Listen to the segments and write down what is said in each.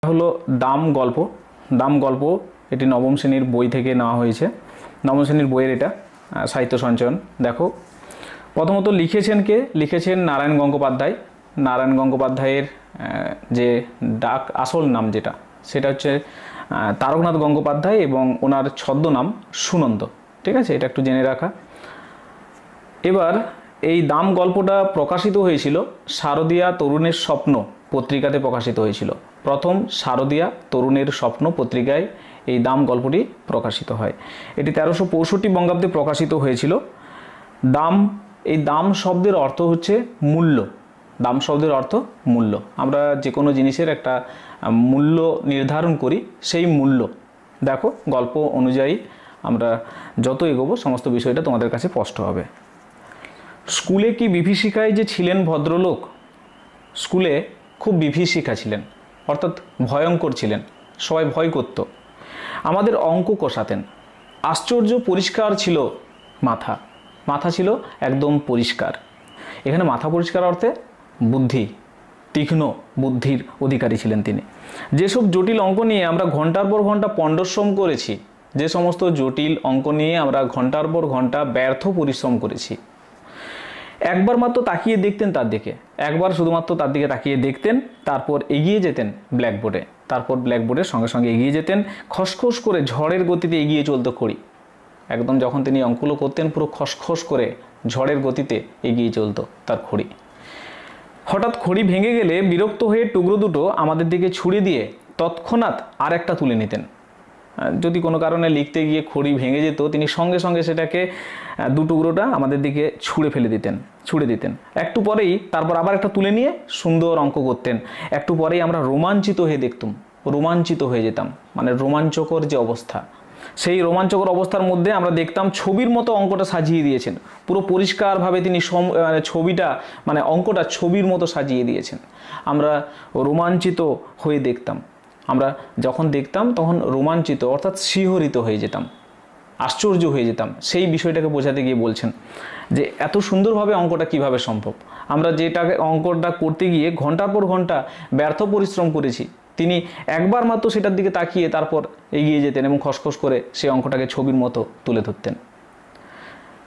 হলো দাম গল্প। দাম গল্প এটি নবম শ্রেণীর বই থেকে নেওয়া হয়েছে। নবম শ্রেণীর বইয়ের এটা সাহিত্য সঞ্চয়ন। দেখো প্রথমত লিখেছেন কে? লিখেছেন নারায়ণ গঙ্গোপাধ্যায়। নারায়ণ গঙ্গোপাধ্যায়ের যে ডাক আসল নাম যেটা সেটা হচ্ছে তারকনাথ গঙ্গোপাধ্যায় এবং ওনার ছদ্মনাম সুনন্দ। ঠিক আছে, এটা একটু জেনে রাখা। এবার এই দাম গল্পটা প্রকাশিত হয়েছিল শারদীয়া তরুণের স্বপ্ন পত্রিকাতে প্রকাশিত হয়েছিল। প্রথম শারদীয়া তরুণের স্বপ্ন পত্রিকায় এই দাম গল্পটি প্রকাশিত হয়। এটি 1365 বঙ্গাব্দে প্রকাশিত হয়েছিল। দাম, এই দাম শব্দের অর্থ হচ্ছে মূল্য। দাম শব্দের অর্থ মূল্য। আমরা যে কোনো জিনিসের একটা মূল্য নির্ধারণ করি, সেই মূল্য। দেখো গল্প অনুযায়ী আমরা যত এগোবো সমস্ত বিষয়টা তোমাদের কাছে স্পষ্ট হবে। স্কুলে কি বিভীষিকায় যে ছিলেন ভদ্রলোক, স্কুলে খুব বিভীষিকা ছিলেন, অর্থাৎ ভয়ঙ্কর ছিলেন, সবাই ভয় করত। আমাদের অঙ্ক কষাতেন। আশ্চর্য পরিষ্কার ছিল মাথা, মাথা ছিল একদম পরিষ্কার। এখানে মাথা পরিষ্কার অর্থে বুদ্ধি, তীক্ষ্ণ বুদ্ধির অধিকারী ছিলেন তিনি। যেসব জটিল অঙ্ক নিয়ে আমরা ঘন্টার পর ঘন্টা পণ্ডশ্রম করেছি, যে সমস্ত জটিল অঙ্ক নিয়ে আমরা ঘন্টার পর ঘন্টা ব্যর্থ পরিশ্রম করেছি, একবার মাত্র তাকিয়ে দেখতেন তার দিকে, একবার শুধুমাত্র তার দিকে তাকিয়ে দেখতেন, তারপর এগিয়ে যেতেন ব্ল্যাকবোর্ডে, তারপর ব্ল্যাকবোর্ডের সঙ্গে সঙ্গে এগিয়ে যেতেন। খসখস করে ঝড়ের গতিতে এগিয়ে চলতো খড়ি। একদম যখন তিনি অঙ্কগুলো করতেন পুরো খসখস করে ঝড়ের গতিতে এগিয়ে চলতো তার খড়ি। হঠাৎ খড়ি ভেঙে গেলে বিরক্ত হয়ে টুকরো দুটো আমাদের দিকে ছুঁড়ে দিয়ে তৎক্ষণাৎ আর একটা তুলে নিতেন। যদি কোনো কারণে লিখতে গিয়ে খড়ি ভেঙে যেত, তিনি সঙ্গে সঙ্গে সেটাকে দু টুকরোটা আমাদের দিকে ছুঁড়ে দিতেন। একটু পরেই তারপর আবার একটা তুলে নিয়ে সুন্দর অঙ্ক করতেন। একটু পরেই আমরা রোমাঞ্চিত হয়ে যেতাম। মানে রোমাঞ্চকর যে অবস্থা, সেই রোমাঞ্চকর অবস্থার মধ্যে আমরা দেখতাম ছবির মতো অঙ্কটা সাজিয়ে দিয়েছেন। পুরো পরিষ্কারভাবে তিনি ছবিটা, মানে অঙ্কটা ছবির মতো সাজিয়ে দিয়েছেন। আমরা রোমাঞ্চিত হয়ে দেখতাম। আমরা যখন দেখতাম তখন রোমাঞ্চিত অর্থাৎ শিহরিত হয়ে যেতাম, আশ্চর্য হয়ে যেতাম। সেই বিষয়টাকে বোঝাতে গিয়ে বলছেন যে এত সুন্দরভাবে অঙ্কটা কিভাবে সম্ভব। আমরা যেটাকে অঙ্কটা করতে গিয়ে ঘন্টার পর ঘন্টা ব্যর্থ পরিশ্রম করেছি, তিনি একবার মাত্র সেটার দিকে তাকিয়ে তারপর এগিয়ে যেতেন এবং খসখস করে সেই অঙ্কটাকে ছবির মতো তুলে ধরতেন।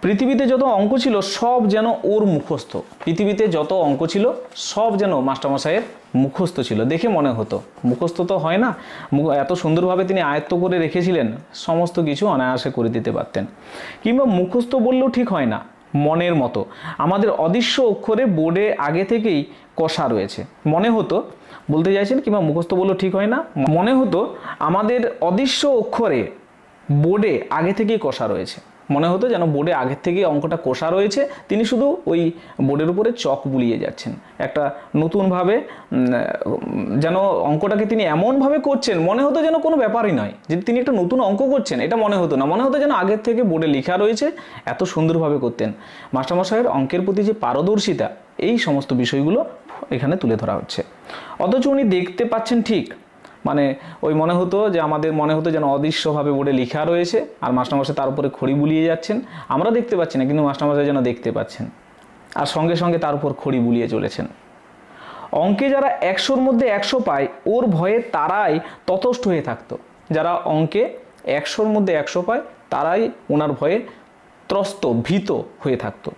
পৃথিবীতে যত অঙ্ক ছিল সব যেন ওর মুখস্থ। পৃথিবীতে যত অঙ্ক ছিল সব যেন মাস্টারমশাইয়ের মুখস্থ ছিল। দেখে মনে হতো, মুখস্থ তো হয় না, এত সুন্দরভাবে তিনি আয়ত্ত করে রেখেছিলেন, সমস্ত কিছু অনায়াসে করে দিতে পারতেন। কিংবা মুখস্থ বললেও ঠিক হয় না, মনের মতো আমাদের অদৃশ্য অক্ষরে বোর্ডে আগে থেকেই কষা রয়েছে। মনে হতো, বলতে চাইছেন কিংবা মুখস্থ বললেও ঠিক হয় না, মনে হতো আমাদের অদৃশ্য অক্ষরে বোর্ডে আগে থেকেই কষা রয়েছে। মনে হতো যেন বোর্ডে আগের থেকে অঙ্কটা কষা রয়েছে, তিনি শুধু ওই বোর্ডের উপরে চক বুলিয়ে যাচ্ছেন। একটা নতুনভাবে যেন অঙ্কটাকে তিনি এমনভাবে করছেন, মনে হতো যেন কোনো ব্যাপারই নয় যে তিনি একটা নতুন অঙ্ক করছেন, এটা মনে হতো না। মনে হতো যেন আগের থেকে বোর্ডে লেখা রয়েছে, এত সুন্দরভাবে করতেন। মাস্টারমশাইয়ের অঙ্কের প্রতি যে পারদর্শিতা, এই সমস্ত বিষয়গুলো এখানে তুলে ধরা হচ্ছে। অথচ উনি দেখতে পাচ্ছেন ঠিক, মানে ওই মনে হতো যে আমাদের মনে হতো যেন অদৃশ্যভাবে বোর্ডে লেখা রয়েছে আর মাস্টারমশাই তার উপরে খড়ি বুলিয়ে যাচ্ছেন। আমরা দেখতে পাচ্ছি না, কিন্তু মাস্টারমশাই যেন দেখতে পাচ্ছেন আর সঙ্গে সঙ্গে তার উপর খড়ি বুলিয়ে চলেছেন। অঙ্কে যারা 100-র মধ্যে 100 পায়, ওর ভয়ে তারাই ততস্থ হয়ে থাকতো। যারা অঙ্কে 100-র মধ্যে 100 পায় তারাই ওনার ভয়ে ত্রস্ত, ভীত হয়ে থাকতো।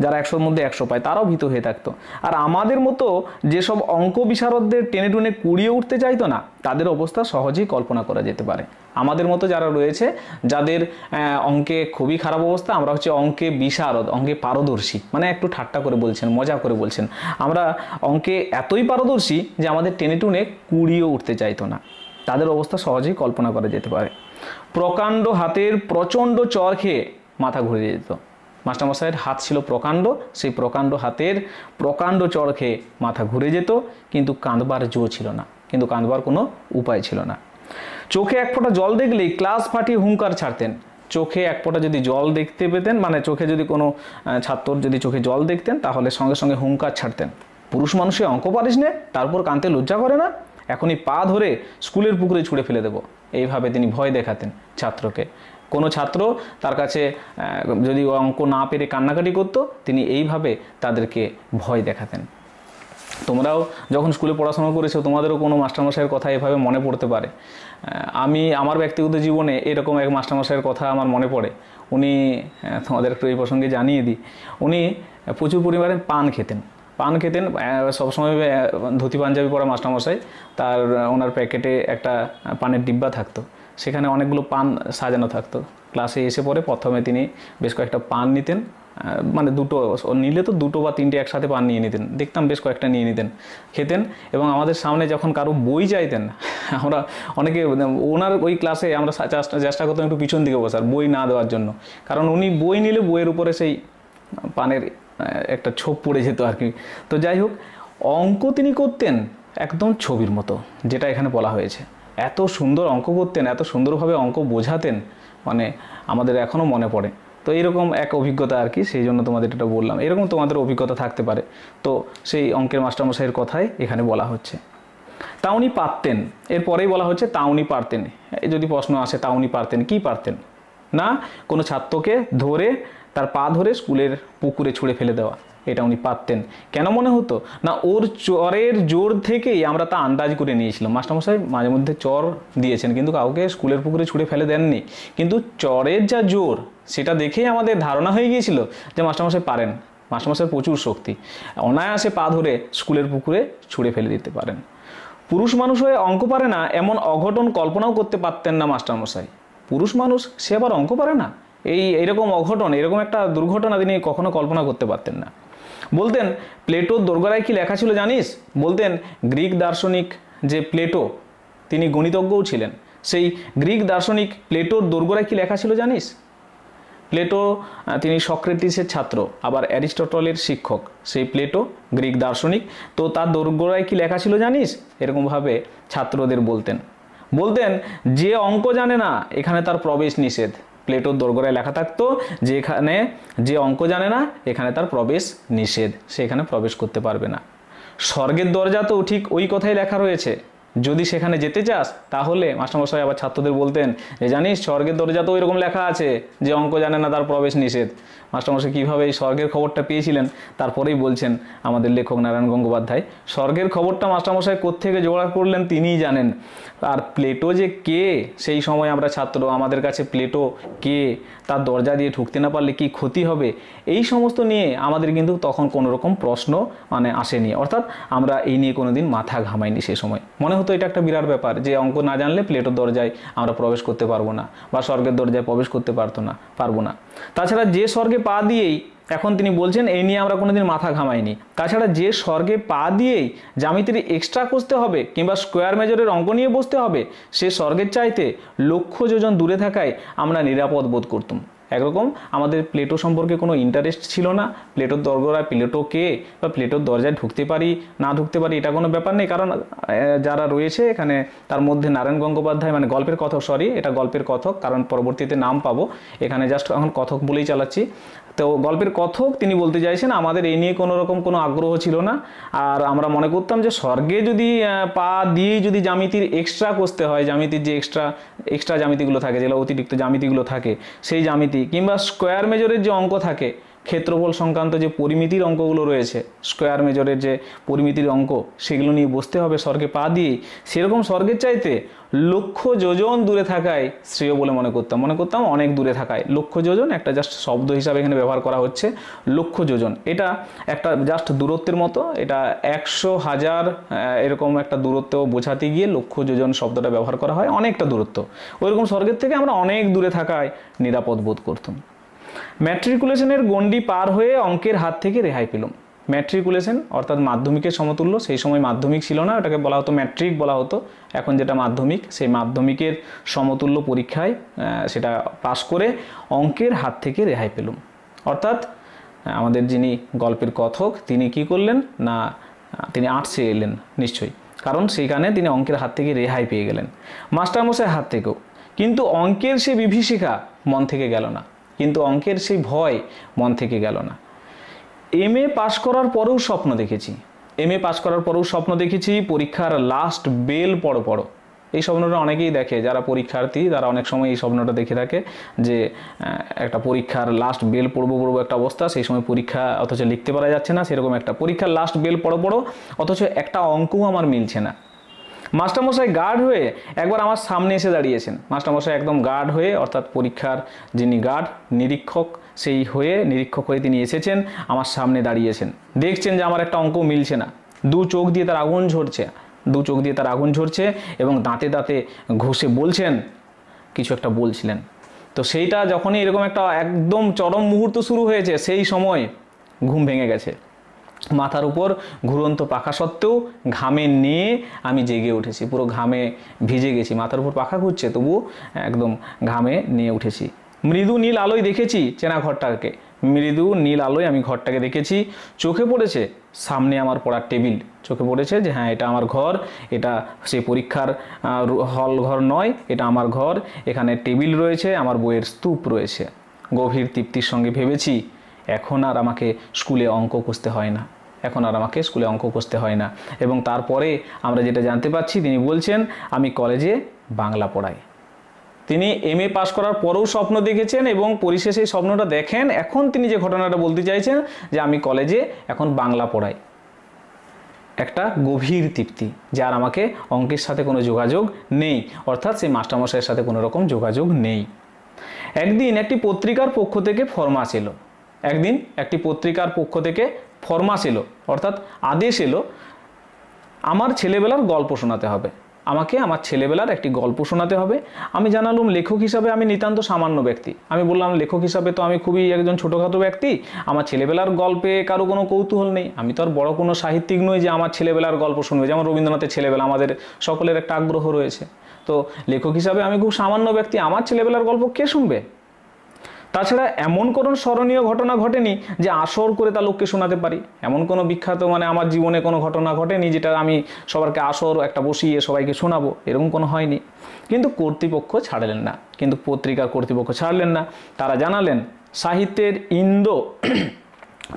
যারা 100-র মধ্যে 100 পায় তারাও ভীত হয়ে থাকতো। আর আমাদের মতো যেসব অঙ্ক বিশারদদের টেনে টুনে কুড়িয়ে উঠতে চাইতো না, তাদের অবস্থা সহজেই কল্পনা করা যেতে পারে। আমাদের মতো যারা রয়েছে, যাদের অঙ্কে খুবই খারাপ অবস্থা, আমরা হচ্ছে অঙ্কে বিশারদ, অঙ্কে পারদর্শী, মানে একটু ঠাট্টা করে বলছেন, মজা করে বলছেন। আমরা অঙ্কে এতই পারদর্শী যে আমাদের টেনে টুনে কুড়িয়ে উঠতে চাইতো না, তাদের অবস্থা সহজেই কল্পনা করা যেতে পারে। প্রকাণ্ড হাতের প্রচণ্ড চর খেয়ে মাথা ঘুরে যেত। মাস্টারমশাইয়ের হাত ছিল প্রকাণ্ড, সেই প্রকাণ্ড হাতের প্রকাণ্ড চর খেয়ে মাথা ঘুরে যেত, কিন্তু কাঁদবার জো ছিল না, কিন্তু কাঁদবার কোনো উপায় ছিল না। চোখে এক ফোঁটা জল দেখলেই ক্লাস ফাটিয়ে হুঙ্কার ছাড়তেন। চোখে এক ফোঁটা যদি জল দেখতে পেতেন, মানে চোখে যদি কোনো ছাত্রর যদি চোখে জল দেখতেন, তাহলে সঙ্গে সঙ্গে হুঙ্কার ছাড়তেন। পুরুষ মানুষে অঙ্ক পারিস নে, তারপর কাঁদতে লজ্জা করে না, এখনই পা ধরে স্কুলের পুকুরে ছুঁড়ে ফেলে দেবো। এইভাবে তিনি ভয় দেখাতেন ছাত্রকে। কোনো ছাত্র তার কাছে যদি অঙ্ক না পেরে কান্নাকাটি করতো, তিনি এইভাবে তাদেরকে ভয় দেখাতেন। তোমরাও যখন স্কুলে পড়াশোনা করেছো তোমাদেরও কোনো মাস্টারমশাইয়ের কথা এভাবে মনে পড়তে পারে। আমার ব্যক্তিগত জীবনে এরকম এক মাস্টারমশাইয়ের কথা আমার মনে পড়ে। উনি, তোমাদের একটু এই প্রসঙ্গে জানিয়ে দিই, উনি প্রচুর পরিমাণে পান খেতেন। সবসময় ধুতি পাঞ্জাবি পরা মাস্টারমশাই, ওনার প্যাকেটে একটা পানের ডিব্বা থাকতো, সেখানে অনেকগুলো পান সাজানো থাকতো। ক্লাসে এসে পরে প্রথমে তিনি বেশ কয়েকটা পান নিতেন, মানে দুটো নিলে তো দুটো বা তিনটে একসাথে পান নিয়ে নিতেন, দেখতাম বেশ কয়েকটা নিয়ে নিতেন, খেতেন। এবং আমাদের সামনে যখন কারো বই চাইতেন, আমরা অনেকে ওনার ওই ক্লাসে আমরা চেষ্টা করতাম একটু পিছন দিকে বসার, বই না দেওয়ার জন্য, কারণ উনি বই নিলে বইয়ের উপরে সেই পানের একটা ছোপ পড়ে যেত আর কি। তো যাই হোক, অঙ্ক তিনি করতেন একদম ছবির মতো, যেটা এখানে বলা হয়েছে। এত সুন্দর অঙ্ক করতেন, এত সুন্দরভাবে অঙ্ক বোঝাতেন, মানে আমাদের এখনও মনে পড়ে। তো এরকম এক অভিজ্ঞতা আর কি, সেই জন্য তোমাদের এটা বললাম। এরকম তোমাদের অভিজ্ঞতা থাকতে পারে। তো সেই অঙ্কের মাস্টারমশাইয়ের কথাই এখানে বলা হচ্ছে। তা উনি পারতেন, এরপরেই বলা হচ্ছে তা উনি পারতেন। যদি প্রশ্ন আসে তা উনি পারতেন, কি পারতেন? না কোনো ছাত্রকে ধরে তার পা ধরে স্কুলের পুকুরে ছুঁড়ে ফেলে দেওয়া, এটা উনি পারতেন। কেন মনে হতো? না ওর চরের জোর থেকেই আমরা তা আন্দাজ করে নিয়েছিলাম। মাস্টারমশাই মাঝে মধ্যে চর দিয়েছেন, কিন্তু কাউকে স্কুলের পুকুরে ছুঁড়ে ফেলে দেননি, কিন্তু চরের যা জোর সেটা দেখেই আমাদের ধারণা হয়ে গিয়েছিল যে মাস্টারমশাই পারেন, মাস্টারমশাই প্রচুর শক্তি, অনায়াসে পা ধরে স্কুলের পুকুরে ছুঁড়ে ফেলে দিতে পারেন। পুরুষ মানুষ হয়ে অঙ্ক পারে না এমন অঘটন কল্পনাও করতে পারতেন না মাস্টারমশাই। পুরুষ মানুষ, সে আবার অঙ্ক পারে না, এইরকম অঘটন, এরকম একটা দুর্ঘটনা তিনি কখনো কল্পনা করতে পারতেন না। বলতেন প্লেটোর দোরগোড়ায় কি লেখা ছিল জানিস? বলতেন গ্রিক দার্শনিক যে প্লেটো, তিনি গণিতজ্ঞও ছিলেন। সেই গ্রিক দার্শনিক প্লেটোর দোরগোড়ায় কি লেখা ছিল জানিস? প্লেটো তিনি সক্রেটিসের ছাত্র, আবার অ্যারিস্টটলের শিক্ষক। সেই প্লেটো গ্রিক দার্শনিক, তো তার দোরগোড়ায় কি লেখা ছিল জানিস? এরকমভাবে ছাত্রদের বলতেন যে অঙ্ক জানে না এখানে তার প্রবেশ নিষেধ। প্লেটোর দোরগোড়ায় লেখা থাকতো যে এখানে যে অঙ্ক জানে না এখানে তার প্রবেশ নিষেধ, সে এখানে প্রবেশ করতে পারবে না। স্বর্গের দরজা তো ঠিক ওই কথাই লেখা রয়েছে, যদি সেখানে যেতে চাস তাহলে। মাস্টারমশাই আবার ছাত্রদের বলতেন যে জানিস স্বর্গের দরজা তো ওইরকম লেখা আছে যে অঙ্ক জানে না তার প্রবেশ নিষেধ। মাস্টারমশাই কীভাবে এই স্বর্গের খবরটা পেয়েছিলেন তারপরেই বলছেন আমাদের লেখক নারায়ণ গঙ্গোপাধ্যায়। স্বর্গের খবরটা মাস্টারমশাই কোত্থেকে জোগাড় করলেন তিনিই জানেন। আর প্লেটো যে কে, সেই সময় আমরা ছাত্র, আমাদের কাছে প্লেটো কে, তার দরজা দিয়ে ঢুকতে না পারলে কি ক্ষতি হবে, এই সমস্ত নিয়ে আমাদের কিন্তু তখন কোনো রকম প্রশ্ন আসেনি, অর্থাৎ আমরা এই নিয়ে কোনোদিন মাথা ঘামাইনি। সে সময় মনে হতো এটা একটা বিরাট ব্যাপার যে অঙ্ক না জানলে প্লেটোর দরজায় আমরা প্রবেশ করতে পারবো না, বা স্বর্গের দরজায় প্রবেশ করতে পারবো না। তাছাড়া যে স্বর্গে পা দিয়েই, এখন তিনি বলছেন এই নিয়ে আমরা কোনোদিন মাথা ঘামাইনি, তাছাড়া যে স্বর্গে পা দিয়েই জ্যামিতির এক্সট্রা কষতে হবে কিংবা স্কোয়ার মেজরের অঙ্ক নিয়ে বসতে হবে, সে স্বর্গের চাইতে লক্ষ যোজন দূরে থাকায় আমরা নিরাপদ বোধ করতাম। একরকম আমাদের প্লেটো সম্পর্কে কোনো ইন্টারেস্ট ছিল না। প্লেটোর দরগোড়ায় প্লেটো কে বা প্লেটোর দরজায় ঢুকতে পারি না ঢুকতে পারি এটা কোনো ব্যাপার নেই, কারণ যারা রয়েছে এখানে তার মধ্যে নারায়ণ গঙ্গোপাধ্যায়, মানে গল্পের কথক, এটা গল্পের কথক, কারণ পরবর্তীতে নাম পাবো, এখানে জাস্ট এখন কথক বলেই চালাচ্ছি। তো গল্পের কথক তিনি বলতে চাইছেন আমাদের এই নিয়ে কোনো রকম কোনো আগ্রহ ছিল না। আর আমরা মনে করতাম যে স্বর্গে যদি পা দিয়েই যদি জ্যামিতির এক্সট্রা কষতে হয়, জ্যামিতির যে এক্সট্রা জ্যামিতিগুলো থাকে, যেগুলো অতিরিক্ত জ্যামিতিগুলো থাকে, সেই জ্যামিতি কিংবা স্কোয়ার মেজরের যে অঙ্ক থাকে, ক্ষেত্রফল সংক্রান্ত যে পরিমিতির অঙ্কগুলো রয়েছে, স্কোয়ার মেজরের যে পরিমিতির অঙ্ক, সেগুলো নিয়ে বসতে হবে স্বর্গে পা দিয়েই, সেরকম স্বর্গের চাইতে লক্ষ যোজন দূরে থাকায় শ্রেয় বলে মনে করতাম অনেক দূরে থাকায়। লক্ষ যোজন একটা জাস্ট শব্দ হিসাবে এখানে ব্যবহার করা হচ্ছে, লক্ষ যোজন এটা একটা জাস্ট দূরত্বের মতো, এটা 100,000 এরকম একটা দূরত্ব বোঝাতে গিয়ে লক্ষ যোজন শব্দটা ব্যবহার করা হয়, অনেকটা দূরত্ব। ওইরকম স্বর্গের থেকে আমরা অনেক দূরে থাকায় নিরাপদ বোধ করতাম। ম্যাট্রিকুলেশনের গণ্ডি পার হয়ে অঙ্কের হাত থেকে রেহাই পেলাম। ম্যাট্রিকুলেশন অর্থাৎ মাধ্যমিকের সমতুল্য, সেই সময় মাধ্যমিক ছিল না, ওটাকে বলা হতো ম্যাট্রিক বলা হতো, এখন যেটা মাধ্যমিক, সেই মাধ্যমিকের সমতুল্য পরীক্ষায় সেটা পাশ করে অঙ্কের হাত থেকে রেহাই পেলাম। অর্থাৎ আমাদের যিনি গল্পের কথক তিনি কি করলেন না, তিনি আর্টসে এলেন নিশ্চয়ই, কারণ সেইখানে তিনি অঙ্কের হাত থেকে রেহাই পেয়ে গেলেন, মাস্টারমশাইয়ের হাত থেকেও। কিন্তু অঙ্কের সেই বিভীষিকা মন থেকে গেল না, কিন্তু অঙ্কের সেই ভয় মন থেকে গেল না। এমএ পাশ করার পরেও স্বপ্ন দেখেছি, পরীক্ষার লাস্ট বেল পড়ো, এই স্বপ্নটা অনেকেই দেখে, যারা পরীক্ষার্থী তারা অনেক সময় এই স্বপ্নটা দেখে থাকে যে একটা পরীক্ষার লাস্ট বেল পড়বো একটা অবস্থা, সেই সময় পরীক্ষা অথচ লিখতে পারা যাচ্ছে না, সেরকম একটা পরীক্ষার লাস্ট বেল পড়ো অথচ একটা অঙ্কও আমার মিলছে না। মাস্টারমশাই গার্ড হয়ে একবার আমার সামনে এসে দাঁড়িয়েছেন। মাস্টারমশাই একদম গার্ড হয়ে, অর্থাৎ পরীক্ষার যিনি গার্ড, নিরীক্ষক নিরীক্ষক হয়ে তিনি এসেছেন, আমার সামনে দাঁড়িয়েছেন, দেখছেন যে আমার একটা অঙ্ক মিলছে না, দু চোখ দিয়ে তার আগুন ঝরছে এবং দাঁতে দাঁতে ঘষে বলছেন, কিছু একটা বলছিলেন। তো সেইটা যখনই এরকম একটা একদম চরম মুহূর্ত শুরু হয়েছে, সেই সময় ঘুম ভেঙে গেছে। মাথার উপর ঘুরন্ত পাখা সত্ত্বেও ঘামে নিয়ে আমি জেগে উঠেছি, পুরো ঘামে ভিজে গেছি, মাথার উপর পাখা ঘুরছে তবু একদম ঘামে নিয়ে উঠেছি। মৃদু নীল আলোয় দেখেছি চেনা ঘরটাকে, মৃদু নীল আলোয় আমি ঘরটাকে দেখেছি। চোখে পড়েছে সামনে আমার পড়ার টেবিল, চোখে পড়েছে যে হ্যাঁ এটা আমার ঘর, এটা সেই পরীক্ষার হল ঘর নয়, এটা আমার ঘর, এখানে টেবিল রয়েছে, আমার বইয়ের স্তূপ রয়েছে। গভীর তৃপ্তির সঙ্গে ভেবেছি এখন আর আমাকে স্কুলে অঙ্ক কষতে হয় না। এবং তারপরে আমরা যেটা জানতে পাচ্ছি, তিনি বলছেন আমি কলেজে বাংলা পড়াই। তিনি MA পাস করার পরেও স্বপ্ন দেখেছেন এবং পরিশেষে এই স্বপ্নটা দেখেন। এখন তিনি যে ঘটনাটা বলতে চাইছেন যে আমি কলেজে এখন বাংলা পড়াই, একটা গভীর তৃপ্তি, যার আমাকে অঙ্কের সাথে কোনো যোগাযোগ নেই, অর্থাৎ সেই মাস্টারমশাইয়ের সাথে কোনো রকম যোগাযোগ নেই। একদিন একটি পত্রিকার পক্ষ থেকে ফরমাস এলো, অর্থাৎ আদেশ এলো, আমার ছেলেবেলার গল্প শোনাতে হবে, আমাকে আমার ছেলেবেলার একটি গল্প শোনাতে হবে। আমি জানালাম লেখক হিসাবে আমি নিতান্ত সামান্য ব্যক্তি। আমি বললাম লেখক হিসাবে তো আমি খুবই একজন ছোটোখাটো ব্যক্তি, আমার ছেলেবেলার গল্পে কারো কোনো কৌতূহল নেই, আমি তো আর বড় কোনো সাহিত্যিক নই যে আমার ছেলেবেলার গল্প শুনবে। যেমন রবীন্দ্রনাথের ছেলেবেলা আমাদের সকলের একটা আগ্রহ রয়েছে, তো লেখক হিসাবে আমি খুব সামান্য ব্যক্তি, আমার ছেলেবেলার গল্প কে শুনবে? তাছাড়া এমন কোনো স্মরণীয় ঘটনা ঘটেনি যে আসর করে তা লোককে শোনাতে পারি, এমন কোনো বিখ্যাত আমার জীবনে কোনো ঘটনা ঘটেনি যেটা আমি সবারকে আসর একটা বসিয়ে সবাইকে শোনাবো, এরকম কোনো হয়নি। কিন্তু পত্রিকার কর্তৃপক্ষ ছাড়লেন না। তারা জানালেন সাহিত্যের ইন্দ্র,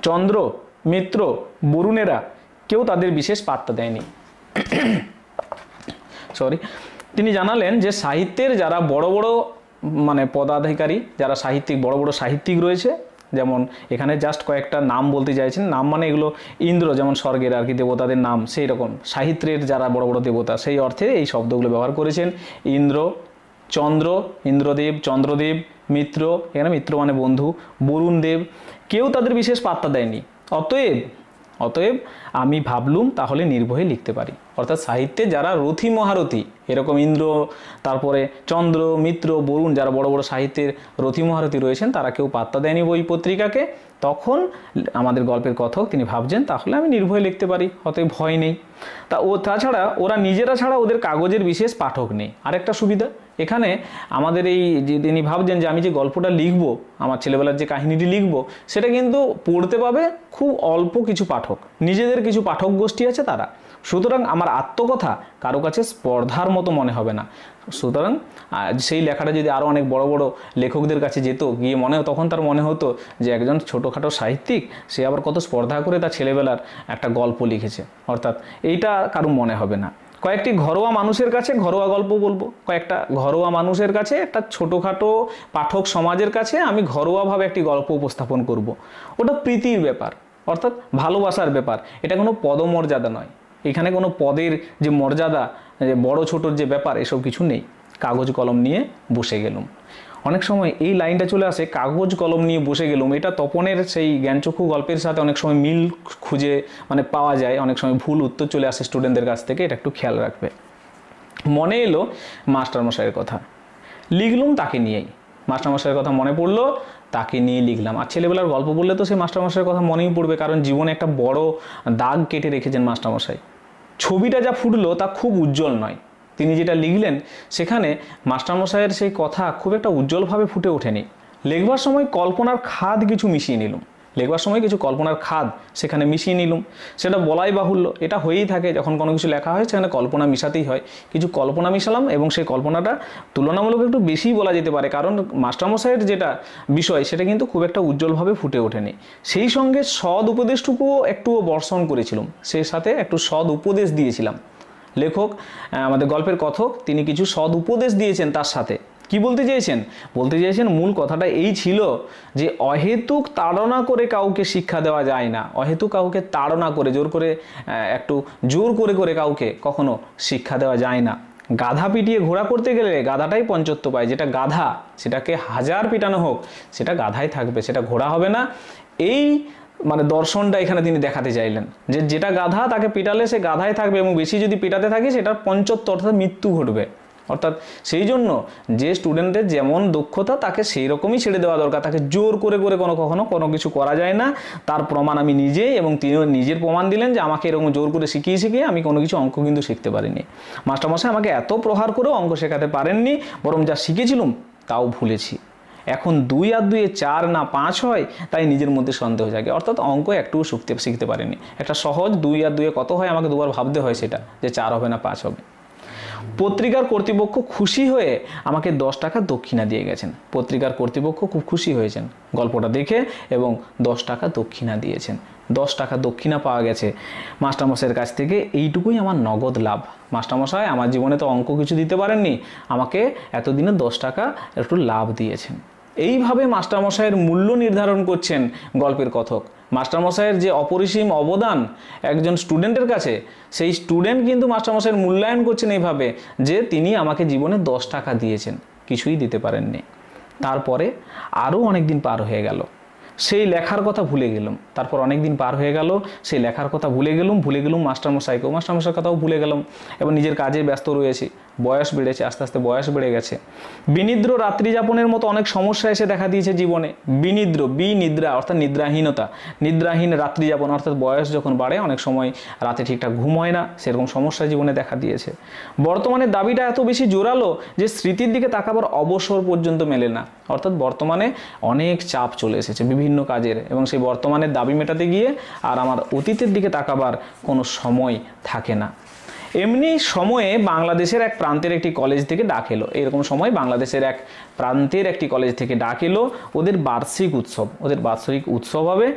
চন্দ্র, মিত্র, বরুণেরা কেউ তাদের বিশেষ পাত্তা দেয়নি। তিনি জানালেন যে সাহিত্যের যারা বড় বড় পদাধিকারী, যারা বড় বড় সাহিত্যিক রয়েছে, যেমন এখানে জাস্ট কয়েকটা নাম বলতে চাইছেন, নাম এই ইন্দ্র যেমন স্বর্গের দেবতাদের নাম, সেই রকম সাহিত্যের যারা বড় বড় দেবতা সেই অর্থে এই শব্দগুলো ব্যবহার করেছেন। ইন্দ্র, চন্দ্র, ইন্দ্রদেব, চন্দ্রদেব, মিত্র, এখানে মিত্র বন্ধু, বরুণ দেব, কেউ তাদের বিশেষ পাত্তা দেয়নি। অতএব আমি ভাবলুম তাহলে নির্ভয়ে লিখতে পারি। অর্থাৎ সাহিত্যে যারা রথী মহারথী, এরকম ইন্দ্র, তারপরে চন্দ্র, মিত্র, বরুণ, যারা বড় বড় সাহিত্যের রথী মহারথী রয়েছেন, তারা কেউ পাত্তা দেয়নি বই পত্রিকাকে। তখন আমাদের গল্পের কথক তিনি ভাবছেন তাহলে আমি নির্ভয়ে লিখতে পারি, অতএব ভয় নেই। তাছাড়া ওরা নিজেরা ছাড়া ওদের কাগজের বিশেষ পাঠক নেই। আরেকটা সুবিধা এখানে আমাদের এই যে তিনি ভাবছেন যে আমি যে গল্পটা লিখব, আমার ছেলেবেলার যে কাহিনীটি লিখব, সেটা কিন্তু পড়তে পাবে খুব অল্প কিছু পাঠক, নিজেদের কিছু পাঠক গোষ্ঠী আছে তারা। সুতরাং আমার আত্মকথা কারো কাছে স্পর্ধার মতো মনে হবে না। সুতরাং সেই লেখাটা যদি আরও অনেক বড় বড় লেখকদের কাছে যেত, গিয়ে তখন তার মনে হতো যে একজন ছোটোখাটো সাহিত্যিক, সে আবার কত স্পর্ধা করে তার ছেলেবেলার একটা গল্প লিখেছে। অর্থাৎ এইটা কারো মনে হবে না। কয়েকটি ঘরোয়া মানুষের কাছে ঘরোয়া গল্প বলবো, কয়েকটা ঘরোয়া মানুষের কাছে, একটা ছোটোখাটো পাঠক সমাজের কাছে আমি ঘরোয়াভাবে একটি গল্প উপস্থাপন করব। ওটা প্রীতির ব্যাপার, অর্থাৎ ভালোবাসার ব্যাপার। এটা কোনো পদমর্যাদা নয়, এখানে কোনো পদের যে মর্যাদা, বড় ছোটোর যে ব্যাপার, এসব কিছু নেই। কাগজ কলম নিয়ে বসে গেলুম। অনেক সময় এই লাইনটা চলে আসে, কাগজ কলম নিয়ে বসে গেলুম। এটা তপনের সেই জ্ঞানচক্ষু গল্পের সাথে অনেক সময় মিল খুঁজে পাওয়া যায়, অনেক সময় ভুল উত্তর চলে আসে স্টুডেন্টদের কাছ থেকে, এটা একটু খেয়াল রাখবে। মনে এলো মাস্টারমশাইয়ের কথা, লিখলুম তাকে নিয়েই। মাস্টারমশাইয়ের কথা মনে পড়লো, তাকে নিয়ে লিখলাম। আর ছেলেবেলার গল্প বললে তো সেই মাস্টারমশাইয়ের কথা মনেই পড়বে, কারণ জীবনে একটা বড় দাগ কেটে রেখেছেন মাস্টারমশাই। ছবিটা যা ফুটলো তা খুব উজ্জ্বল নয়। তিনি যেটা লিখলেন সেখানে মাস্টারমশাইয়ের সেই কথা খুব একটা উজ্জ্বলভাবে ফুটে ওঠেনি। লিখবার সময় কল্পনার খাদ কিছু মিশিয়ে নিলুম, সেখানে মিশিয়ে নিলুম। সেটা বলাই বাহুল্য, এটা হয়েই থাকে যখন কোনো কিছু লেখা হয়, সেখানে কল্পনা মিশাতেই হয়। কিছু কল্পনা মিশালাম এবং সেই কল্পনাটা তুলনামূলক একটু বেশি বলা যেতে পারে, কারণ মাস্টারমশাইয়ের যেটা বিষয় সেটা কিন্তু খুব একটা উজ্জ্বলভাবে ফুটে ওঠেনি। সেই সঙ্গে সৎ উপদেশটুকুও একটুও বর্ষণ করেছিলাম, সেই সাথে একটু সৎ উপদেশ দিয়েছিলাম লেখক আমাদের গল্পের কথক তিনি কিছু সদ উপদেশ দিয়েছেন তার সাথে। কি বলতে চেয়েছেন? বলতে চেয়েছেন মূল কথাটা এই ছিল যে অহেতুক তাড়না করে কাউকে শিক্ষা দেওয়া যায় না, অহেতুক কাউকে তাড়না করে জোর করে একটু জোর করে করে কাউকে কখনো শিক্ষা দেওয়া যায় না। গাধা পিটিয়ে ঘোড়া করতে গেলে গাধাটাই পঞ্চত্ব পায়, যেটা গাধা সেটাকে হাজার পিটানো হোক সেটা গাধাই থাকবে, সেটা ঘোড়া হবে না। এই মানে দর্শনটা এখানে তিনি দেখাতে চাইলেন যে যেটা গাধা তাকে পিটালে সে গাধাই থাকবে এবং বেশি যদি পিটাতে থাকে সেটার পঞ্চত্ব অর্থাৎ মৃত্যু ঘটবে। অর্থাৎ সেই জন্য যে স্টুডেন্টের যেমন দক্ষতা তাকে সেই রকমই ছেড়ে দেওয়া দরকার, তাকে জোর করে করে কখনো কোনো কিছু করা যায় না। তার প্রমাণ আমি নিজেই, এবং তিনিও নিজের প্রমাণ দিলেন যে আমাকে এরকম জোর করে শিখিয়ে আমি কোনো কিছু অঙ্ক কিন্তু শিখতে পারিনি। মাস্টারমশাই আমাকে এত প্রহার করেও অঙ্ক শেখাতে পারেননি, বরং যা শিখেছিলাম তাও ভুলেছি। এখন 2 আর 2 4 না 5 হয়, তাই নিজের মধ্যে সন্দেহ জাগে। অর্থাৎ অঙ্ক একটু শিখতে পারিনি। একটা সহজ 2 আর 2 কত হয় আমাকে দুবার ভাবতে হয় সেটা, যে 4 হবে না 5 হবে। পত্রিকার কর্তৃপক্ষ খুশি হয়ে আমাকে 10 টাকা দক্ষিণা দিয়ে গেছেন। পত্রিকার কর্তৃপক্ষ খুব খুশি হয়েছেন গল্পটা দেখে এবং 10 টাকা দক্ষিণা দিয়েছেন। 10 টাকা দক্ষিণা পাওয়া গেছে মাস্টারমশাইয়ের কাছ থেকে, এইটুকুই আমার নগদ লাভ। মাস্টারমশাই আমার জীবনে তো অঙ্ক কিছু দিতে পারেননি, আমাকে এতদিনে 10 টাকা একটু লাভ দিয়েছেন। এইভাবে মাস্টারমশাইয়ের মূল্য নির্ধারণ করছেন গল্পের কথক। মাস্টারমশাইয়ের যে অপরিসীম অবদান একজন স্টুডেন্টের কাছে, সেই স্টুডেন্ট কিন্তু মাস্টারমশাইয়ের মূল্যায়ন করছেন এইভাবে যে তিনি আমাকে জীবনে 10 টাকা দিয়েছেন, কিছুই দিতে পারেননি। তারপরে আরও অনেক দিন পার হয়ে গেল, সেই লেখার কথা ভুলে গেলাম। তারপর অনেক দিন পার হয়ে গেল, সেই লেখার কথা ভুলে গেলাম মাস্টারমশাইকেও, মাস্টারমশাইয়ের কথাও ভুলে গেলাম এবং নিজের কাজে ব্যস্ত রয়েছি। বয়স বেড়েছে, আস্তে আস্তে বয়স বেড়ে গেছে। বিনিদ্র রাত্রি যাপনের মতো অনেক সমস্যা এসে দেখা দিয়েছে জীবনে। বিনিদ্র, বিনিদ্রা অর্থাৎ নিদ্রাহীনতা, নিদ্রাহীন রাত্রি যাপন অর্থাৎ বয়স যখন বাড়ে অনেক সময় রাতে ঠিকঠাক ঘুম হয় না, সেরকম সমস্যা জীবনে দেখা দিয়েছে। বর্তমানে দাবিটা এত বেশি জোরালো যে স্মৃতির দিকে তাকাবার অবসর পর্যন্ত মেলে না। অর্থাৎ বর্তমানে অনেক চাপ চলে এসেছে বিভিন্ন কাজের, এবং সেই বর্তমানের দাবি মেটাতে গিয়ে আর আমার অতীতের দিকে তাকাবার কোনো সময় থাকে না। এমনি সময়ে বাংলাদেশের এক প্রান্তের একটি কলেজ থেকে ডাক এলো। এরকম সময় বাংলাদেশের এক প্রান্তের একটি কলেজ থেকে ডাক এলো, ওদের বার্ষিক উৎসব হবে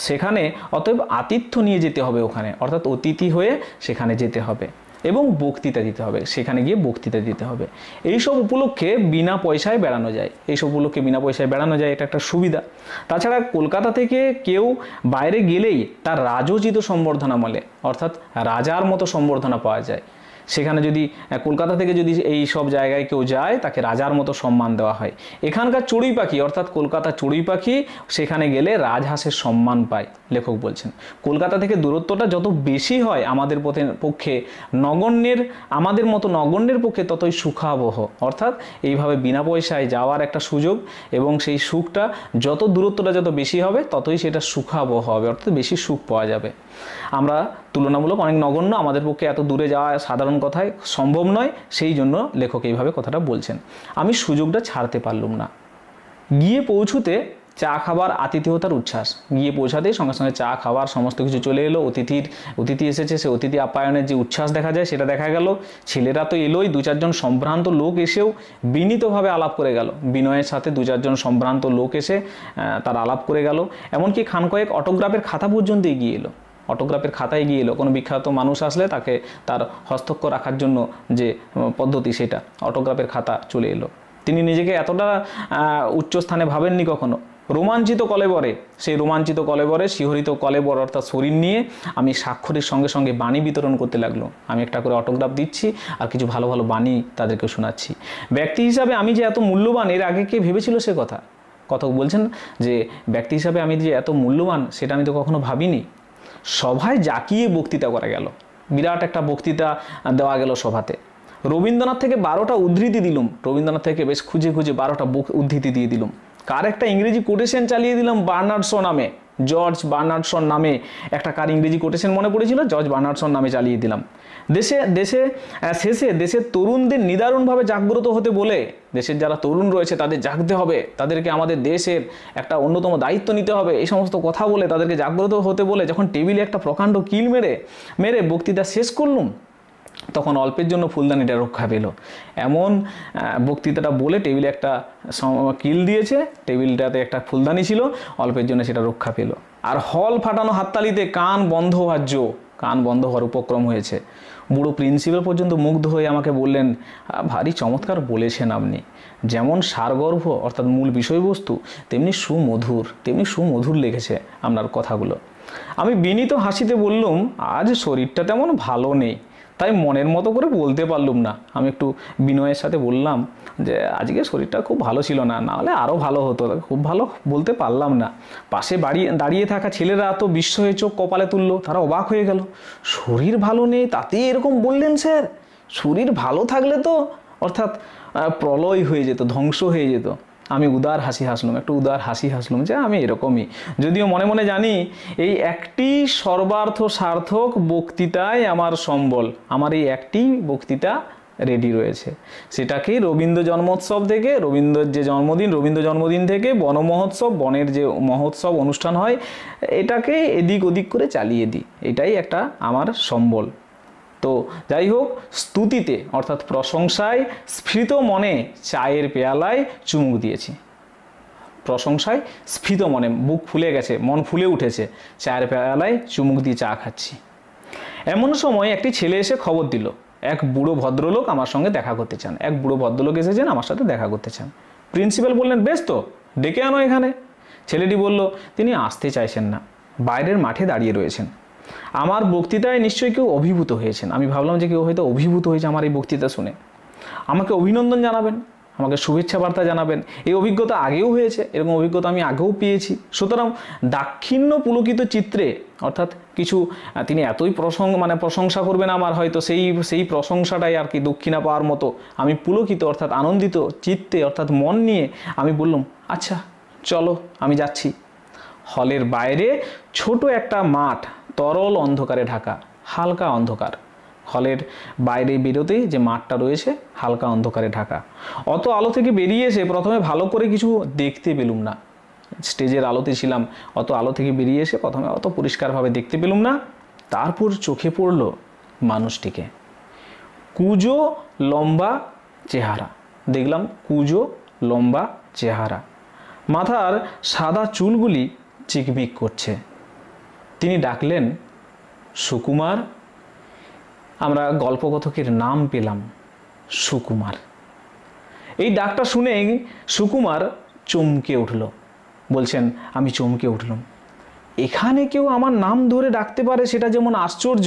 সেখানে, অতএব আতিথ্য নিয়ে যেতে হবে ওখানে, অর্থাৎ অতিথি হয়ে সেখানে যেতে হবে এবং বক্তৃতা দিতে হবে, সেখানে গিয়ে বক্তৃতা দিতে হবে। এইসব উপলক্ষে বিনা পয়সায় বেড়ানো যায়, এটা একটা সুবিধা। তাছাড়া কলকাতা থেকে কেউ বাইরে গেলেই তার রাজোচিত সম্বর্ধনা মেলে, অর্থাৎ রাজার মতো সম্বর্ধনা পাওয়া যায়। সেখানে যদি কলকাতা থেকে যদি এই সব জায়গায় কেউ যায় তাকে রাজার মতো সম্মান দেওয়া হয়। এখানকার চড়ুই পাখি অর্থাৎ কলকাতা চড়ুই পাখি সেখানে গেলে রাজহাঁসের সম্মান পায়। লেখক বলছেন কলকাতা থেকে দূরত্বটা যত বেশি হয় আমাদের পক্ষে আমাদের মতো নগণ্যের পক্ষে ততই সুখাবহ। অর্থাৎ এইভাবে বিনা পয়সায় যাওয়ার একটা সুযোগ, এবং সেই সুখটা দূরত্বটা যত বেশি হবে ততই সেটা সুখাবহ হবে, অর্থাৎ বেশি সুখ পাওয়া যাবে। আমরা তুলনামূলক অনেক নগণ্য, আমাদের পক্ষে এত দূরে যাওয়া সাধারণ কথায় সম্ভব নয়, সেই জন্য লেখক এইভাবে কথাটা বলছেন। আমি সুযোগটা ছাড়তে পারলাম না। গিয়ে পৌঁছুতে চা খাবার আতিথেয়তার উচ্ছ্বাস, গিয়ে পৌঁছাতেই সঙ্গে সঙ্গে চা খাবার সমস্ত কিছু চলে এলো। অতিথি এসেছে, সে অতিথি আপ্যায়নের যে উচ্ছ্বাস দেখা যায় সেটা দেখা গেল। ছেলেরা তো এলোই, 2-4 সম্ভ্রান্ত লোক এসেও বিনীতভাবে আলাপ করে গেল। বিনয়ের সাথে 2-4 সম্ভ্রান্ত লোক এসে তার আলাপ করে গেল। এমনকি খান কয়েক অটোগ্রাফের খাতা পর্যন্ত এগিয়ে এলো। অটোগ্রাফের খাতায় গিয়ে এলো, কোনো বিখ্যাত মানুষ আসলে তাকে তার হস্তাক্ষর রাখার জন্য যে পদ্ধতি সেটা অটোগ্রাফের খাতা চলে এলো। তিনি নিজেকে এতটা উচ্চ স্থানে ভাবেননি কখনো। রোমাঞ্চিত কলেবরে শিহরিত কলেবর অর্থাৎ শরীর নিয়ে আমি স্বাক্ষরের সঙ্গে সঙ্গে বাণী বিতরণ করতে লাগলো। আমি একটা করে অটোগ্রাফ দিচ্ছি আর কিছু ভালো ভালো বাণী তাদেরকে শোনাচ্ছি। ব্যক্তি হিসাবে আমি যে এত মূল্যবান এর আগে কে ভেবেছিল সে কথা? কথক বলছেন যে ব্যক্তি হিসাবে আমি যে এত মূল্যবান সেটা আমি তো কখনো ভাবিনি। সভায় জাকিয়ে বক্তৃতা করা গেল, বিরাট একটা বক্তৃতা দেওয়া গেল সভাতে। রবীন্দ্রনাথ থেকে 12টা উদ্ধৃতি দিলাম, রবীন্দ্রনাথ থেকে বেশ খুঁজে 12টা উদ্ধৃতি দিয়ে দিলাম। কার একটা ইংরেজি কোটেশন চালিয়ে দিলাম জর্জ বার্নার্ডশো নামে একটা কার ইংরেজি কোটেশন মনে পড়েছিল, জর্জ বার্নার্ডশো নামে চালিয়ে দিলাম। দেশের তরুণদের নিদারুণভাবে জাগ্রত হতে বলে, দেশের যারা তরুণ রয়েছে তাদের জাগতে হবে, তাদেরকে আমাদের দেশের একটা অন্যতম দায়িত্ব নিতে হবে, এই সমস্ত কথা বলে তাদেরকে জাগ্রত হতে বলে যখন টেবিলে একটা প্রকাণ্ড কিল মেরে বক্তৃতা শেষ করলুম, তখন অল্পের জন্য ফুলদানিটা রক্ষা পেল। এমন বক্তৃতাটা বলে টেবিলে একটা কিল দিয়েছে, টেবিলটাতে একটা ফুলদানি ছিল, অল্পের জন্য সেটা রক্ষা পেল। আর হল ফাটানো হাততালিতে কান বন্ধ হওয়ার উপক্রম হয়েছে। বুড়ো প্রিন্সিপাল পর্যন্ত মুগ্ধ হয়ে আমাকে বললেন, ভারী চমৎকার বলেছেন আপনি, যেমন সারগর্ভ অর্থাৎ মূল বিষয়বস্তু তেমনি সুমধুর লেগেছে আপনার কথাগুলো। আমি বিনীত হাসিতে বললুম, আজ শরীরটা তেমন ভালো নেই, তাই মনের মতো করে বলতে পারলুম না। আমি একটু বিনয়ের সাথে বললাম যে আজকে শরীরটা খুব ভালো ছিল না, নাহলে আরও ভালো হতো, খুব ভালো বলতে পারলাম না। পাশে দাঁড়িয়ে থাকা ছেলেরা তো বিস্ময়ে চোখ কপালে তুললো, তারা অবাক হয়ে গেল। শরীর ভালো নেই তাতেই এরকম বললেন স্যার? শরীর ভালো থাকলে তো অর্থাৎ প্রলয় হয়ে যেত, ধ্বংস হয়ে যেত। আমি একটু উদার হাসি হাসলাম যে আমি এরকমই, যদিও মনে মনে জানি এই একটি সর্বার্থ সার্থক বক্তৃতায় আমার সম্বল, আমার এই একটি বক্তৃতা রেডি রয়েছে। সেটাকেই রবীন্দ্র জন্মোৎসব থেকে, রবীন্দ্রের যে জন্মদিন, রবীন্দ্র জন্মদিন থেকে বন মহোৎসব, বনের যে মহোৎসব অনুষ্ঠান হয়, এটাকে এদিক ওদিক করে চালিয়ে দিই, এটাই একটা আমার সম্বল। তো যাই হোক, স্তুতিতে অর্থাৎ প্রশংসায় স্ফীত মনে চায়ের পেয়ালায় চুমুক দিয়েছি। প্রশংসায় স্ফীত মনে, বুক ফুলে গেছে, মন ফুলে উঠেছে, চায়ের পেয়ালায় চুমুক দিয়ে চা খাচ্ছি। এমন সময় একটি ছেলে এসে খবর দিল, এক বুড়ো ভদ্রলোক আমার সঙ্গে দেখা করতে চান। এক বুড়ো ভদ্রলোক এসেছেন, আমার সাথে দেখা করতে চান। প্রিন্সিপাল বললেন, বেশ তো, ডেকে আনো এখানে। ছেলেটি বলল, তিনি আসতে চাইছেন না, বাইরের মাঠে দাঁড়িয়ে রয়েছেন। আমার বক্তৃতায় নিশ্চয়ই কেউ অভিভূত হয়েছেন। আমি ভাবলাম যে কেউ হয়তো অভিভূত হয়েছে আমার এই বক্তৃতা শুনে, আমাকে অভিনন্দন জানাবেন, আমাকে শুভেচ্ছা বার্তা জানাবেন। এই অভিজ্ঞতা আগেও হয়েছে, এরকম অভিজ্ঞতা আমি আগেও পেয়েছি। সুতরাং দাক্ষিণ্য পুলকিত চিত্রে অর্থাৎ কিছু তিনি এতই প্রশংসা করবেন আমার, হয়তো সেই প্রশংসাটাই আর কি দক্ষিণা পাওয়ার মতো আমি পুলকিত অর্থাৎ আনন্দিত চিত্তে অর্থাৎ মন নিয়ে আমি বললাম, আচ্ছা চলো আমি যাচ্ছি। হলের বাইরে ছোট একটা মাঠ, তরল অন্ধকারে ঢাকা, হালকা অন্ধকার। হলের বাইরে বেরোতেই যে মাঠটা রয়েছে হালকা অন্ধকারে ঢাকা। অত আলো থেকে বেরিয়ে এসে প্রথমে ভালো করে কিছু দেখতে পেলুম না। স্টেজের আলোতে ছিলাম, অত আলো থেকে বেরিয়ে এসে প্রথমে অত পরিষ্কারভাবে দেখতে পেলুম না। তারপর চোখে পড়ল মানুষটিকে, কুঁজো লম্বা চেহারা। দেখলাম কুঁজো লম্বা চেহারা, মাথার সাদা চুলগুলি চিকমিক করছে। তিনি ডাকলেন, সুকুমার। আমরা গল্পকথকের নাম পেলাম সুকুমার। এই ডাকটা শুনে সুকুমার চমকে উঠল। বলছেন, আমি চমকে উঠলাম। এখানে কেউ আমার নাম ধরে ডাকতে পারে সেটা যেমন আশ্চর্য,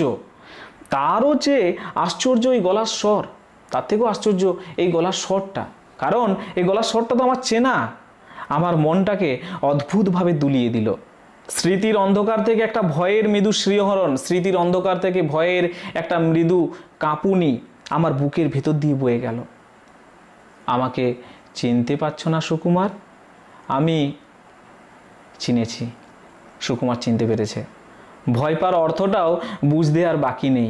তারও চেয়ে আশ্চর্য এই গলার স্বর, তার থেকেও আশ্চর্য এই গলার স্বরটা। কারণ এই গলার স্বরটা তো আমার চেনা, আমার মনটাকে অদ্ভুতভাবে দুলিয়ে দিল। স্মৃতির অন্ধকার থেকে একটা ভয়ের মৃদু শ্রীহরণ, স্মৃতির অন্ধকার থেকে ভয়ের একটা মৃদু কাঁপুনি আমার বুকের ভেতর দিয়ে বয়ে গেল। আমাকে চিনতে পারছো না সুকুমার? আমি চিনেছি। সুকুমার চিনতে পেরেছে। ভয় পাওয়ার অর্থটাও বুঝতে আর বাকি নেই।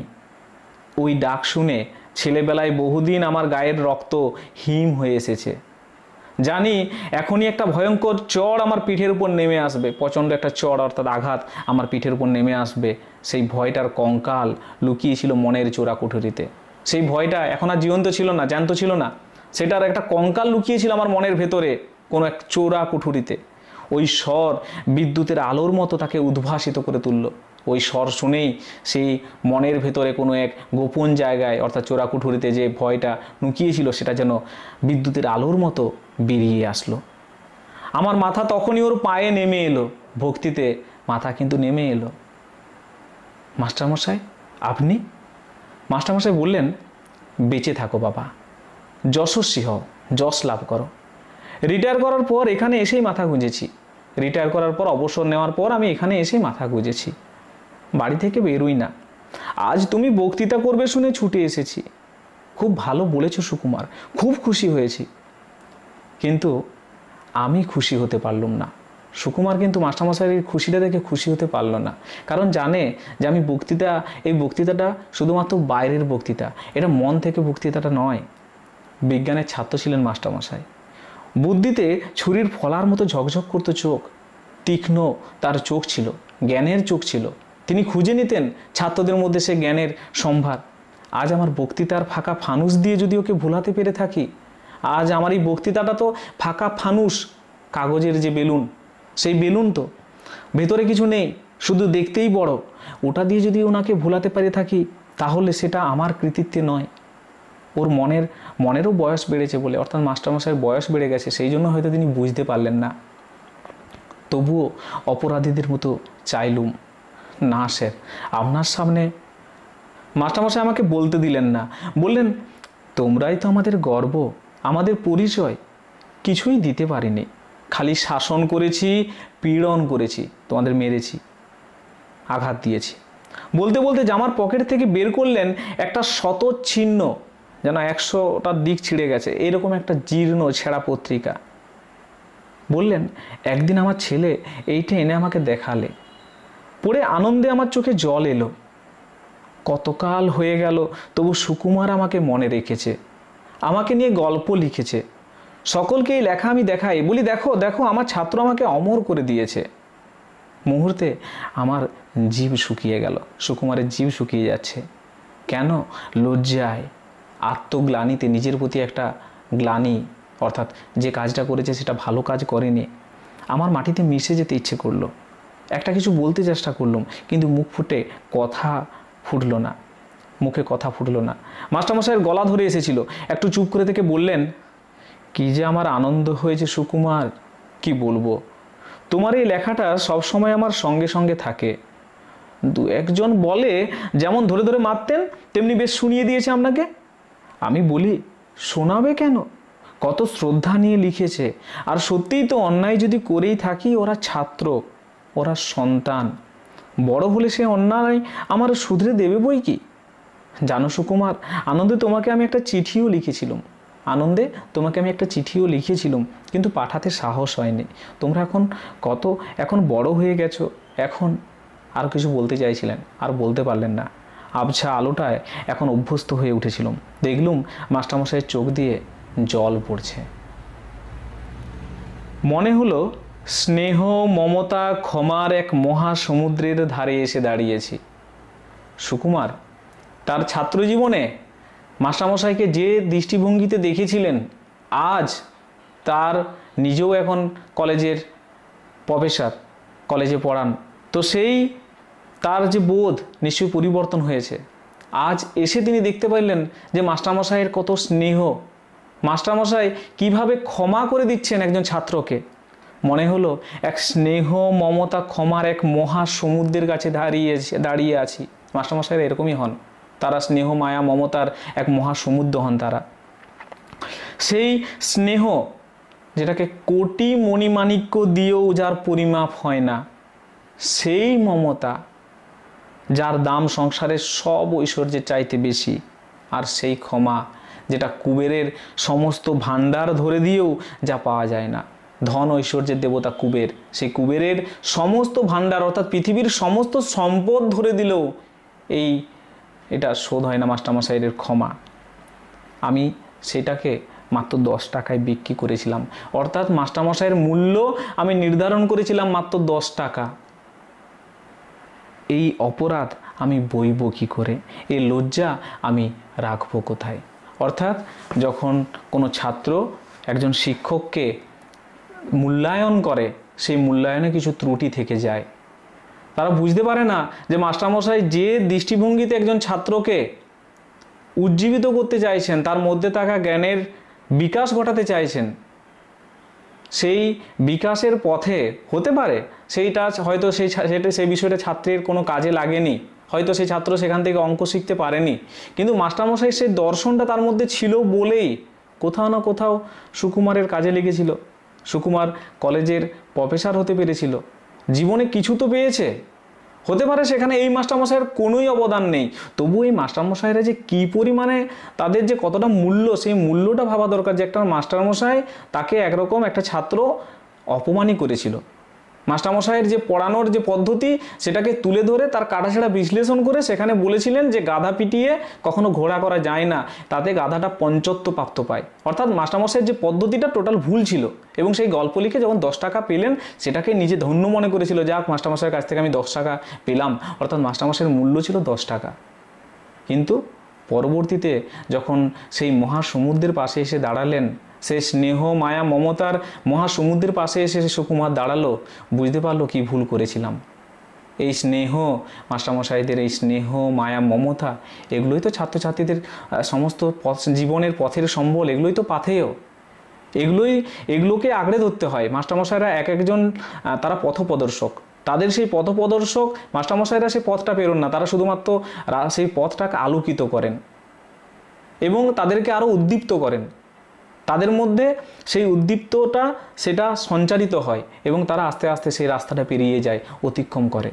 ওই ডাক শুনে ছেলেবেলায় বহুদিন আমার গায়ের রক্ত হিম হয়ে এসেছে। জানি এখনই একটা ভয়ঙ্কর চড় আমার পিঠের উপর নেমে আসবে, প্রচণ্ড একটা চড় অর্থাৎ আঘাত আমার পিঠের উপর নেমে আসবে। সেই ভয়টার কঙ্কাল লুকিয়েছিল মনের চোরা কুঠুরিতে। সেই ভয়টা এখন আর জীবন্ত ছিল না, জ্যান্ত ছিল না, সেটার একটা কঙ্কাল লুকিয়েছিল আমার মনের ভেতরে কোনো এক চোরা কুঠুরিতে। ওই স্বর বিদ্যুতের আলোর মতো তাকে উদ্ভাসিত করে তুলল। ওই স্বর শুনেই সেই মনের ভেতরে কোনো এক গোপন জায়গায় অর্থাৎ চোরাকুঠুরিতে যে ভয়টা লুকিয়েছিল সেটা যেন বিদ্যুতের আলোর মতো বেরিয়ে আসলো। আমার মাথা তখনই ওর পায়ে নেমে এলো, ভক্তিতে মাথা কিন্তু নেমে এলো। মাস্টারমশাই আপনি? মাস্টারমশাই বললেন, বেঁচে থাকো বাবা, যশস্বী হও, যশ লাভ করো। রিটায়ার করার পর এখানে এসেই মাথা গুঁজেছি। রিটায়ার করার পর অবসর নেওয়ার পর আমি এখানে এসেই মাথা গুঁজেছি, বাড়ি থেকে বেরোই না। আজ তুমি বক্তৃতা করবে শুনে ছুটে এসেছি। খুব ভালো বলেছো সুকুমার, খুব খুশি হয়েছি। কিন্তু আমি খুশি হতে পারলাম না। সুকুমার কিন্তু মাস্টারমশাইয়ের খুশিটা দেখে খুশি হতে পারল না, কারণ জানে যে আমি এই বক্তৃতাটা শুধুমাত্র বাইরের বক্তৃতা, এটা মন থেকে বক্তৃতাটা নয়। বিজ্ঞানের ছাত্র ছিলেন মাস্টারমশাই, বুদ্ধিতে ছুরির ফলার মতো ঝকঝক করতো চোখ, তীক্ষ্ণ তার চোখ ছিল, জ্ঞানের চোখ ছিল। তিনি খুঁজে নিতেন ছাত্রদের মধ্যে সে জ্ঞানের সম্ভার। আজ আমার বক্তৃতার ফাঁকা ফানুস দিয়ে যদি ওকে ভোলাতে পেরে থাকি, আজ আমার এই বক্তৃতাটা তো ফাঁকা ফানুস, কাগজের যে বেলুন, সেই বেলুন তো ভেতরে কিছু নেই, শুধু দেখতেই বড়। ওটা দিয়ে যদি ওনাকে ভোলাতে পেরে থাকি, তাহলে সেটা আমার কৃতিত্বে নয়, ওর মনেরও বয়স বেড়েছে বলে, অর্থাৎ মাস্টারমশাইয়ের বয়স বেড়ে গেছে, সেই জন্য হয়তো তিনি বুঝতে পারলেন না। তবুও অপরাধীদের মতো চাইলুম, না স্যার, আপনার সামনে। মাস্টারমশাই আমাকে বলতে দিলেন না, বললেন, তোমরাই তো আমাদের গর্ব, আমাদের পরিচয়। কিছুই দিতে পারিনি, খালি শাসন করেছি, পীড়ন করেছি, তোমাদের মেরেছি, আঘাত দিয়েছি। বলতে বলতে জামার পকেট থেকে বের করলেন একটা শতচ্ছিন্ন, যেন 100টার দিক ছিঁড়ে গেছে এরকম একটা জীর্ণ ছেঁড়া পত্রিকা। বললেন, একদিন আমার ছেলে এইটা এনে আমাকে দেখালে, পড়ে আনন্দে আমার চোখে জল এলো। কতকাল হয়ে গেল, তবু সুকুমার আমাকে মনে রেখেছে, আমাকে নিয়ে গল্প লিখেছে। সকলকে এই লেখা আমি দেখাই, বলি, দেখো দেখো, আমার ছাত্র আমাকে অমর করে দিয়েছে। মুহূর্তে আমার জীব শুকিয়ে গেল, সুকুমারের জীব শুকিয়ে যাচ্ছে। কেন? লজ্জায়, আত্মগ্লানিতে, নিজের প্রতি একটা গ্লানি, অর্থাৎ যে কাজটা করেছে সেটা ভালো কাজ করেনি। আমার মাটিতে মিশে যেতে ইচ্ছে করলো, একটা কিছু বলতে চেষ্টা করলাম, কিন্তু মুখ ফুটে কথা ফুটলো না, মুখে কথা ফুটলো না। মাস্টারমশাইয়ের গলা ধরে এসেছিল, একটু চুপ করে থেকে বললেন, কি যে আমার আনন্দ হয়েছে সুকুমার, কি বলবো। তোমার এই লেখাটা সবসময় আমার সঙ্গে সঙ্গে থাকে। দু একজন বলে, যেমন ধরে ধরে মারতেন তেমনি বেশ শুনিয়ে দিয়েছে আপনাকে। আমি বলি, শোনাবে কেন, কত শ্রদ্ধা নিয়ে লিখেছে। আর সত্যিই তো, অন্যায় যদি করেই থাকি, ওরা ছাত্র, ওরা সন্তান, বড় হলে সে অন্যায় আমার শুধরে দেবে বই কি। জানো সুকুমার, আনন্দে তোমাকে আমি একটা চিঠিও লিখেছিলাম, কিন্তু পাঠাতে সাহস হয়নি। তোমরা এখন বড় হয়ে গেছো, এখন আর কিছু বলতে চাইছিলেন, আর বলতে পারলেন না। আবছা আলোটায় এখন অভ্যস্ত হয়ে উঠেছিলাম, দেখলুম মাস্টারমশাইয়ের চোখ দিয়ে জল পড়ছে। মনে হলো স্নেহ, মমতা, ক্ষমার এক মহাসমুদ্রের ধারে এসে দাঁড়িয়েছি। সুকুমার তার ছাত্রজীবনে মাস্টারমশাইকে যে দৃষ্টিভঙ্গিতে দেখেছিলেন, আজ তার নিজেও এখন কলেজের প্রফেসর, কলেজে পড়ান, তো সেই তার যে বোধ নিশ্চয়ই পরিবর্তন হয়েছে। আজ এসে তিনি দেখতে পাইলেন যে মাস্টারমশাইয়ের কত স্নেহ, মাস্টারমশাই কিভাবে ক্ষমা করে দিচ্ছেন একজন ছাত্রকে। মনে হলো এক স্নেহ, মমতা, ক্ষমার এক মহা সমুদ্রের কাছে দাঁড়িয়ে আছি। মাস্টারমশাইরা এরকমই হন, তারা স্নেহ, মায়া, মমতার এক মহা সমুদ্র হন তারা। সেই স্নেহ, যেটাকে কোটি মণিমাণিক্য দিয়েও যার পরিমাপ হয় না, সেই মমতা, যার দাম সংসারের সব ঐশ্বর্যের চাইতে বেশি, আর সেই ক্ষমা, যেটা কুবেরের সমস্ত ভাণ্ডার ধরে দিয়েও যা পাওয়া যায় না। ধন ঐশ্বর্যের দেবতা কুবের, সেই কুবেরের সমস্ত ভাণ্ডার, অর্থাৎ পৃথিবীর সমস্ত সম্পদ ধরে দিলেও এটা শোধ হয় না মাস্টারমশাইয়ের ক্ষমা। আমি সেটাকে মাত্র 10 টাকায় বিক্রি করেছিলাম, অর্থাৎ মাস্টারমশাইয়ের মূল্য আমি নির্ধারণ করেছিলাম মাত্র 10 টাকা। এই অপরাধ আমি বইব কী করে, এই লজ্জা আমি রাখবো কোথায়। অর্থাৎ যখন কোনো ছাত্র একজন শিক্ষককে মূল্যায়ন করে, সেই মূল্যায়নে কিছু ত্রুটি থেকে যায়। তারা বুঝতে পারে না যে মাস্টারমশাই যে দৃষ্টিভঙ্গিতে একজন ছাত্রকে উজ্জীবিত করতে চাইছেন, তার মধ্যে থাকা জ্ঞানের বিকাশ ঘটাতে চাইছেন, সেই বিকাশের পথে হতে পারে সেইটা হয়তো সেই বিষয়টা ছাত্রের কোনো কাজে লাগেনি, হয়তো সেই ছাত্র সেখান থেকে অঙ্ক শিখতে পারেনি, কিন্তু মাস্টারমশাই সেই দর্শনটা তার মধ্যে ছিল বলেই কোথাও না কোথাও সুকুমারের কাজে লেগেছিল। সুকুমার কলেজের প্রফেসর হতে পেরেছিল, জীবনে কিছু তো পেয়েছে। হতে পারে সেখানে এই মাস্টারমশাইয়ের কোনোই অবদান নেই, তবু এই মাস্টারমশাইরা যে কী পরিমাণে, তাদের যে কতটা মূল্য, সেই মূল্যটা ভাবা দরকার। যে একটা মাস্টারমশাই, তাকে একরকম একটা ছাত্র অপমানই করেছিল, মাস্টারমশাইয়ের যে পড়ানোর যে পদ্ধতি, সেটাকে তুলে ধরে তার কাটাছেঁড়া বিশ্লেষণ করে সেখানে বলেছিলেন যে গাধা পিটিয়ে কখনো ঘোড়া করা যায় না, তাতে গাধাটা পঞ্চত্ব প্রাপ্ত পায়। অর্থাৎ মাস্টারমশাইয়ের যে পদ্ধতিটা টোটাল ভুল ছিল, এবং সেই গল্প লিখে যখন 10 টাকা পেলেন, সেটাকে নিজে ধন্য মনে করেছিল, যাক মাস্টারমশাইয়ের কাছ থেকে আমি 10 টাকা পেলাম, অর্থাৎ মাস্টারমশাইয়ের মূল্য ছিল 10 টাকা। কিন্তু পরবর্তীতে যখন সেই মহাসমুদ্রের পাশে এসে দাঁড়ালেন, সেই স্নেহ, মায়া, মমতার মহাসমুদ্রের পাশে এসে সুকুমার দাঁড়ালো, বুঝতে পারলো কি ভুল করেছিলাম। এই স্নেহ, মাস্টারমশাইদের এই স্নেহ, মায়া, মমতা, এগুলোই তো ছাত্রছাত্রীদের সমস্ত জীবনের পথের সম্বল, এগুলোই তো পাথেয়। এগুলোকে আঁকড়ে ধরতে হয়। মাস্টারমশাইরা এক একজন তারা পথপ্রদর্শক, তাদের সেই পথপ্রদর্শক মাস্টারমশাইরা সেই পথটা পেরোন না, তারা শুধুমাত্র সেই পথটাকে আলোকিত করেন এবং তাদেরকে আরও উদ্দীপ্ত করেন। তাদের মধ্যে সেই উদ্দীপ্তটা সেটা সঞ্চারিত হয় এবং তারা আস্তে আস্তে সেই রাস্তাটা পেরিয়ে যায়, অতিক্রম করে।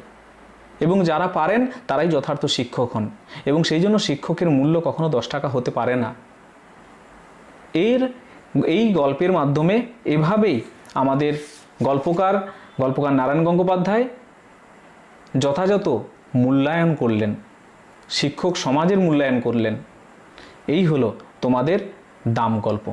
এবং যারা পারেন তারাই যথার্থ শিক্ষক হন এবং সেই জন্য শিক্ষকের মূল্য কখনো 10 টাকা হতে পারে না। এই গল্পের মাধ্যমে এভাবেই আমাদের গল্পকার নারায়ণ গঙ্গোপাধ্যায় যথাযথ মূল্যায়ন করলেন, শিক্ষক সমাজের মূল্যায়ন করলেন। এই হলো তোমাদের দাম গল্প।